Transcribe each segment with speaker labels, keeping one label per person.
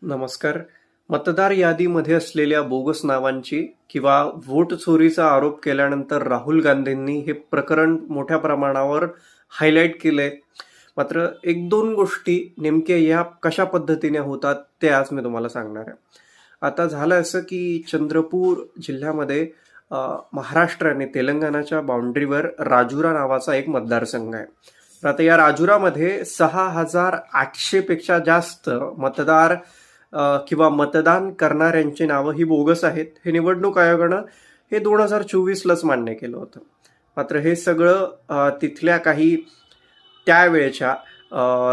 Speaker 1: नमस्कार. मतदार यादीमध्ये असलेल्या बोगस नावांची किंवा वोट चोरीचा आरोप केल्यानंतर राहुल गांधींनी हे प्रकरण मोठ्या प्रमाणावर हायलाईट केलंय. मात्र एक दोन गोष्टी नेमक्या या कशा पद्धतीने होतात ते आज मी तुम्हाला सांगणार आहे. आता झालं असं की चंद्रपूर जिल्ह्यामध्ये महाराष्ट्र आणि तेलंगणाच्या बाउंड्रीवर राजुरा नावाचा एक मतदारसंघ आहे. तर आता या राजुरामध्ये 6,800 पेक्षा जास्त मतदार किंवा मतदान करणाऱ्यांची नावं ही बोगस आहेत. हे निवडणूक आयोगानं हे 2024लाच मान्य केलं होतं. मात्र हे सगळं तिथल्या काही त्यावेळेच्या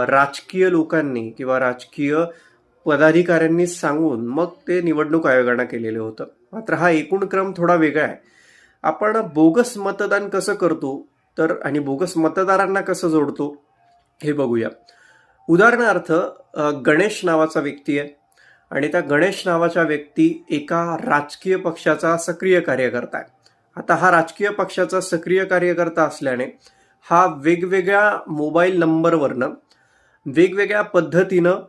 Speaker 1: राजकीय लोकांनी किंवा राजकीय पदाधिकाऱ्यांनी सांगून मग ते निवडणूक आयोगानं केलेलं होतं. मात्र हा एकूण क्रम थोडा वेगळा आहे. आपण बोगस मतदान कसं करतो तर आणि बोगस मतदारांना कसं जोडतो हे बघूया. उदाहरणार्थ गणेश नावाचा व्यक्ती आहे आणि त्या गणेश नावाच्या व्यक्ती एका राजकीय पक्षाचा सक्रिय कार्यकर्ता आहे. आता हा राजकीय पक्षाचा सक्रिय कार्यकर्ता असल्याने हा वेगवेगळ्या मोबाईल नंबरवरनं वेगवेगळ्या पद्धतीनं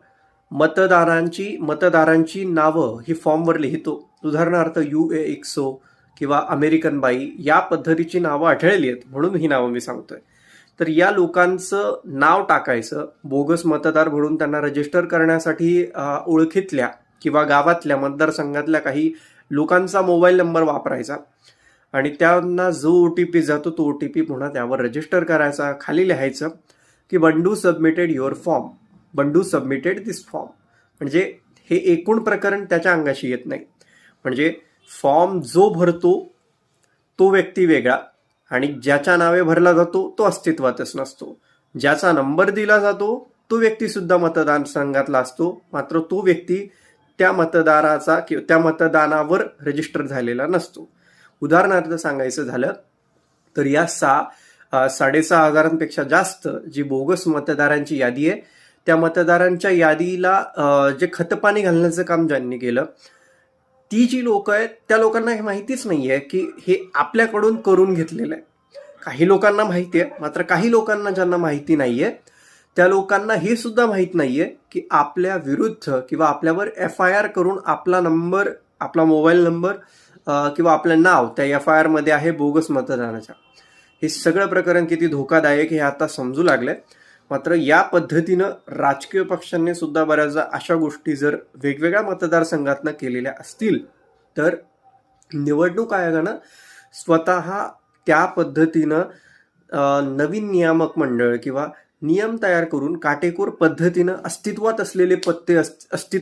Speaker 1: मतदारांची नावं ही फॉर्मवर लिहितो. उदाहरणार्थ UAXO किंवा अमेरिकन बाई या पद्धतीची नावं आढळली आहेत म्हणून ही नावं मी सांगतोय. तर या लोकांचं नाव टाकायचं बोगस मतदार म्हणून त्यांना रजिस्टर करण्यासाठी ओळखीतल्या किंवा गावातल्या मतदारसंघातल्या काही लोकांचा मोबाईल नंबर वापरायचा आणि त्यांना जो OTP जातो तो OTP पुन्हा त्यावर रजिस्टर करायचा. खाली लिहायचं की Bandu submitted your form, Bandu submitted this form. म्हणजे हे एकूण प्रकरण त्याच्या अंगाशी येत नाही. म्हणजे फॉर्म जो भरतो तो व्यक्ती वेगळा आणि ज्याच्या नावे भरला जातो तो अस्तित्वातच नसतो. ज्याचा नंबर दिला जातो तो व्यक्ती सुद्धा मतदारसंघातला असतो, मात्र तो व्यक्ती त्या मतदाराचा किंवा त्या मतदानावर रजिस्टर झालेला नसतो. उदाहरणार्थ सांगायचं झालं तर या 6,500पेक्षा जास्त जी बोगस मतदारांची यादी आहे त्या मतदारांच्या यादीला जे खतपाणी घालण्याचं काम ज्यांनी केलं ती जी लोक आहेत त्या लोकांना हे माहितीच नाहीये की हे आपल्याकडून करून घेतलेलं आहे. काही लोकांना माहिती आहे, मात्र काही लोकांना ज्यांना माहिती नाहीये त्या लोकांना हे सुद्धा माहित नाहीये की आपल्या विरुद्ध किंवा आपल्यावर FIR करून आपला नंबर, आपला मोबाईल नंबर किंवा आपलं नाव त्या FIR मध्ये आहे बोगस मतदानाच्या. हे सगळं प्रकरण किती धोकादायक हे आता समजू लागलंय. मात्र या पद्धतीनं राजकीय पक्षांनी सुद्धा बऱ्याचदा अशा गोष्टी जर वेगवेगळ्या मतदारसंघातनं केलेल्या असतील तर निवडणूक आयोगानं स्वतः त्या पद्धतीनं नवीन नियामक मंडळ किंवा नियम तयार करून काटेकोर पद्धतीनं अस्तित्वात असलेले पत्ते